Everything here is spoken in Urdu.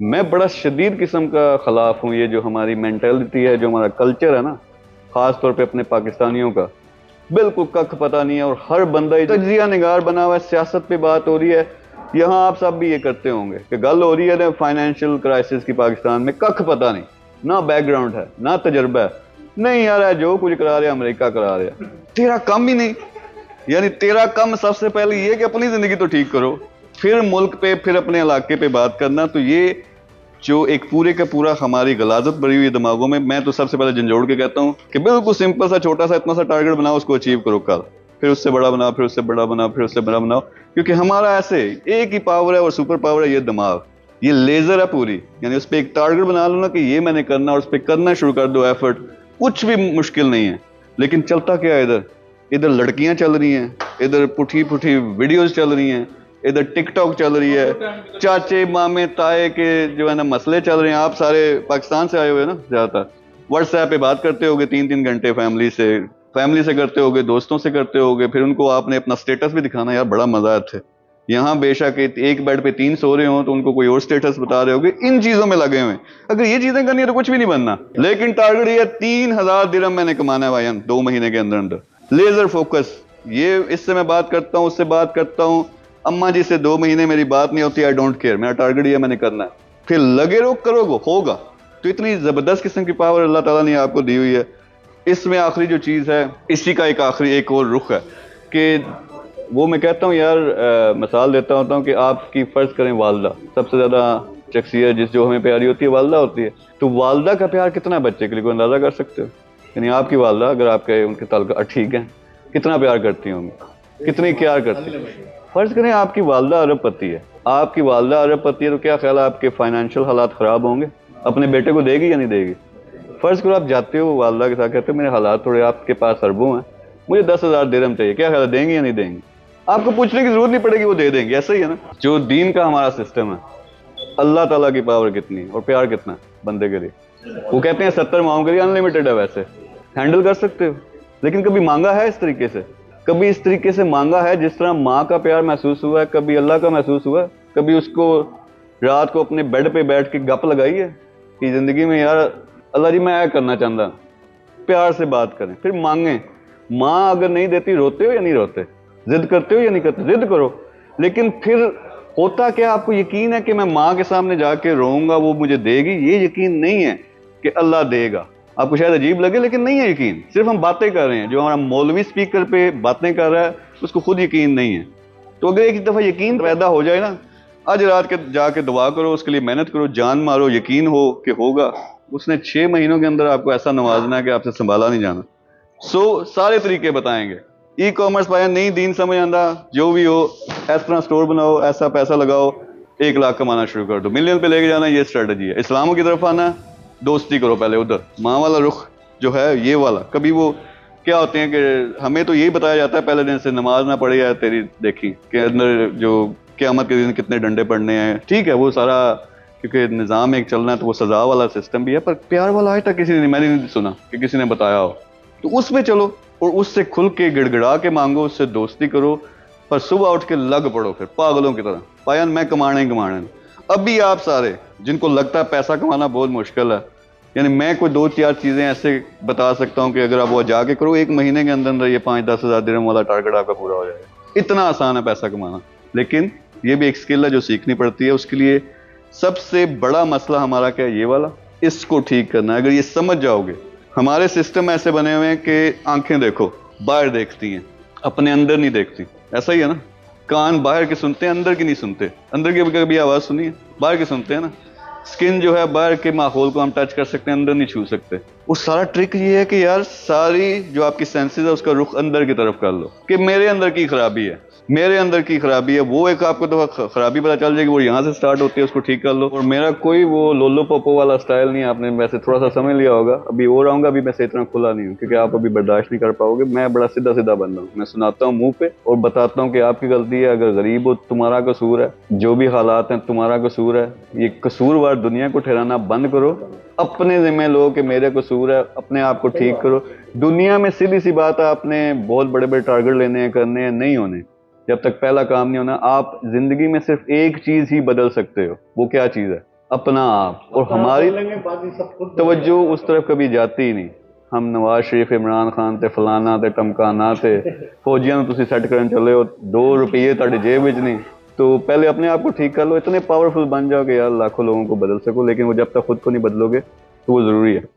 میں بڑا شدید قسم کا خلاف ہوں یہ جو ہماری مینٹلٹی ہے، جو ہمارا کلچر ہے نا، خاص طور پہ اپنے پاکستانیوں کا، بالکل ککھ پتہ نہیں ہے، اور ہر بندہ تجزیہ نگار بنا ہوا ہے، سیاست پہ بات ہو رہی ہے، یہاں آپ سب بھی یہ کرتے ہوں گے کہ گل ہو رہی ہے فائنینشیل کرائسس کی پاکستان میں، ککھ پتہ نہیں، نہ بیک گراؤنڈ ہے نہ تجربہ ہے، نہیں یار ہے جو کچھ کرا رہے امریکہ کرا رہے تیرا کم ہی نہیں، یعنی تیرا کم سب سے پہلے یہ کہ اپنی زندگی تو ٹھیک کرو، پھر ملک پہ، پھر اپنے علاقے پہ بات کرنا۔ تو یہ جو ایک پورے کا پورا ہماری غلاظت بڑی ہوئی دماغوں میں تو سب سے پہلے جھنجھوڑ کے کہتا ہوں کہ بالکل سمپل سا چھوٹا سا اتنا سا ٹارگٹ بناؤ، اس کو اچیو کرو کل، پھر اس سے بڑا بناؤ، پھر اس سے بڑا بناؤ، پھر اس سے بڑا بناؤ، کیونکہ ہمارا ایسے ایک ہی پاور ہے اور سپر پاور ہے، یہ دماغ، یہ لیزر ہے پوری، یعنی اس پہ ایک ٹارگٹ بنا لو نا کہ یہ میں نے کرنا، اور اس پہ کرنا شروع کر دو ایفرٹ، کچھ بھی مشکل نہیں ہے۔ لیکن چلتا کیا ہے ادھر لڑکیاں چل رہی ہیں، ادھر پٹھی پٹھی ویڈیوز چل رہی ہیں، ادھر ٹک ٹاک چل رہی ہے، چاچے مامے تائے کے جو ہے نا مسئلے چل رہے ہیں۔ آپ سارے پاکستان سے آئے ہوئے نا، زیادہ تر واٹس ایپ پہ بات کرتے ہوگے 3 گھنٹے فیملی سے کرتے ہوگے، دوستوں سے کرتے ہوگے، پھر ان کو آپ نے اپنا سٹیٹس بھی دکھانا، یار بڑا مزہ آتا ہے یہاں، بے شک ایک بیڈ پہ 3 سو رہے ہوں تو ان کو کوئی اور سٹیٹس بتا رہے ہوگے، ان چیزوں میں لگے ہوئے۔ اگر یہ چیزیں کرنی ہے تو کچھ بھی نہیں بننا، لیکن ٹارگٹ یہ 3000 درہم میں نے کمانا ہے بھائی 2 مہینے کے اندر اندر، لیزر فوکس۔ یہ اس سے میں بات کرتا ہوں، اس سے بات کرتا ہوں، اماں جی سے 2 مہینے میری بات نہیں ہوتی، آئی ڈونٹ کیئر، میرا ٹارگٹ یہ میں نے کرنا ہے، پھر لگے رہو، کرو گو ہوگا۔ تو اتنی زبردست قسم کی پاور اللہ تعالیٰ نے آپ کو دی ہوئی ہے۔ اس میں آخری جو چیز ہے، اسی کا ایک اور رخ ہے کہ وہ میں کہتا ہوں یار، مثال دیتا ہوتا ہوں کہ آپ کی فرض کریں والدہ، سب سے زیادہ شخصیت جو ہمیں پیاری ہوتی ہے والدہ ہوتی ہے، تو والدہ کا پیار کتنا ہے بچے کے لیے، کوئی اندازہ کر سکتے ہو؟ یعنی آپ کی والدہ، اگر آپ کے ان کے تعلقات ٹھیک ہیں، کتنا پیار کرتی ہوں گی، کتنی کیئر کرتی ہیں؟ فرض کریں آپ کی والدہ ارب پتی ہے، آپ کی والدہ ارب پتی ہے، تو کیا خیال ہے آپ کے فائنینشیل حالات خراب ہوں گے؟ اپنے بیٹے کو دے گی یا نہیں دے گی؟ فرض کرو آپ جاتے ہو والدہ کے ساتھ، کہتے ہو میرے حالات تھوڑے، آپ کے پاس اربوں ہیں، مجھے 10,000 درہم چاہیے، کیا خیال ہے دیں گے یا نہیں دیں گے؟ آپ کو پوچھنے کی ضرورت نہیں پڑے گی، وہ دے دیں گے۔ ایسا ہی ہے نا جو دین کا ہمارا سسٹم ہے، اللہ تعالیٰ کی پاور کتنی ہے اور پیار کتنا ہے بندے کے لیے۔ وہ کہتے ہیں 70 ماؤں کے لیے انلمیٹڈ ہے، ویسے ہینڈل کر سکتے ہو، لیکن کبھی مانگا ہے اس طریقے سے؟ کبھی اس طریقے سے مانگا ہے جس طرح ماں کا پیار محسوس ہوا ہے؟ کبھی اللہ کا محسوس ہوا ہے؟ کبھی اس کو رات کو اپنے بیڈ پہ بیٹھ کے گپ لگائی ہے کہ زندگی میں یار اللہ جی میں یہ کرنا چاہتا، پیار سے بات کریں، پھر مانگیں۔ ماں اگر نہیں دیتی روتے ہو یا نہیں روتے؟ ضد کرتے ہو یا نہیں کرتے؟ ضد کرو، لیکن پھر ہوتا کیا؟ آپ کو یقین ہے کہ میں ماں کے سامنے جا کے روؤں گا وہ مجھے دے گی؟ یہ یقین نہیں ہے کہ اللہ دے گا۔ آپ کو شاید عجیب لگے لیکن نہیں ہے یقین، صرف ہم باتیں کر رہے ہیں۔ جو ہمارا مولوی سپیکر پہ باتیں کر رہا ہے اس کو خود یقین نہیں ہے۔ تو اگر ایک دفعہ یقین پیدا ہو جائے نا، آج رات کے جا کے دعا کرو، اس کے لیے محنت کرو، جان مارو، یقین ہو کہ ہوگا۔ اس نے 6 مہینوں کے اندر آپ کو ایسا نوازنا ہے کہ آپ سے سنبھالا نہیں جانا۔ سارے طریقے بتائیں گے، ای کامرس پایا نہیں دین سمجھ آندا، جو بھی ہو اس طرح سٹور بناؤ، ایسا پیسہ لگاؤ، 1 لاکھ کمانا شروع کر دو، ملین پہ لے کے جانا، یہ اسٹریٹجی ہے۔ اسلام کی طرف آنا، دوستی کرو پہلے، ادھر ماں والا رخ جو ہے یہ والا۔ کبھی وہ کیا ہوتے ہیں کہ ہمیں تو یہی بتایا جاتا ہے پہلے دن سے، نماز نہ پڑھی ہے تیری دیکھی کہ اندر جو قیامت کے دن کتنے ڈنڈے پڑنے ہیں، ٹھیک ہے وہ سارا کیونکہ نظام ایک چلنا ہے تو وہ سزا والا سسٹم بھی ہے، پر پیار والا آج تک میں نے نہیں سنا کہ کسی نے بتایا ہو۔ تو اس میں چلو اور اس سے کھل کے گڑ گڑا کے مانگو، اس سے دوستی کرو، پر صبح اٹھ کے لگ پڑو پھر پاگلوں کی طرح، پائن میں کمانا ہی کمانا ہے۔ اب بھی آپ سارے جن کو لگتا ہے پیسہ کمانا بہت مشکل ہے، یعنی میں کوئی 2-4 چیزیں ایسے بتا سکتا ہوں کہ اگر آپ وہ جا کے کرو، 1 مہینے کے اندر اندر یہ 5-10 ہزار درہم والا ٹارگٹ آپ کا پورا ہو جائے گا۔ اتنا آسان ہے پیسہ کمانا، لیکن یہ بھی ایک سکل ہے جو سیکھنی پڑتی ہے۔ اس کے لیے سب سے بڑا مسئلہ ہمارا کیا ہے؟ یہ والا، اس کو ٹھیک کرنا ہے۔ اگر یہ سمجھ جاؤ گے، ہمارے سسٹم ایسے بنے ہوئے ہیں کہ آنکھیں دیکھو باہر دیکھتی ہیں، اپنے اندر نہیں دیکھتی، ایسا ہی ہے نا؟ کان باہر کے سنتے ہیں، اندر کی نہیں سنتے۔ اندر کی کبھی آواز سنی ہے؟ باہر کے سنتے ہیں نا۔ سکن جو ہے باہر کے ماحول کو ہم ٹچ کر سکتے ہیں، اندر نہیں چھو سکتے۔ وہ سارا ٹرک یہ ہے کہ یار ساری جو آپ کی سینسز ہے اس کا رخ اندر کی طرف کر لو کہ میرے اندر کی خرابی ہے، میرے اندر کی خرابی ہے۔ وہ ایک آپ کو تو خرابی پتہ چل جائے گی، وہ یہاں سے سٹارٹ ہوتی ہے، اس کو ٹھیک کر لو۔ اور میرا کوئی وہ لولو پوپو والا سٹائل نہیں ہے، آپ نے ویسے تھوڑا سا سمجھ لیا ہوگا، ابھی اور آؤں گا، ابھی میں سے اتنا کھلا نہیں ہوں کیونکہ آپ ابھی برداشت نہیں کر پاؤ گے۔ میں بڑا سیدھا سیدھا بندہ ہوں، میں سناتا ہوں منہ پہ اور بتاتا ہوں کہ آپ کی غلطی ہے، اگر غریب ہو تمہارا قصور ہے، جو بھی حالات ہیں تمہارا قصور ہے۔ یہ قصوروار دنیا کو ٹھہرانا بند کرو، اپنے ذمہ لو کہ میرے قصور ہے، اپنے آپ کو ٹھیک کرو۔ دنیا میں سیدھی سی بات ہے، آپ نے بہت بڑے بڑے ٹارگٹ لینے ہیں، کرنے ہیں، نہیں ہونے جب تک پہلا کام نہیں ہونا۔ آپ زندگی میں صرف ایک چیز ہی بدل سکتے ہو، وہ کیا چیز ہے؟ اپنا آپ، اور ہماری توجہ اس طرف کبھی جاتی ہی نہیں. ہم نواز شریف عمران خان تے فلانا تے ٹمکانا تے فوجیاں تسی سیٹ کرن چلے ہو 2 روپیے تہاڈے جیب وچ نہیں. تو پہلے اپنے آپ کو ٹھیک کر لو، اتنے پاورفل بن جاؤ کہ یار لاکھوں لوگوں کو بدل سکو، لیکن وہ جب تک خود کو نہیں بدلو گے تو وہ ضروری ہے.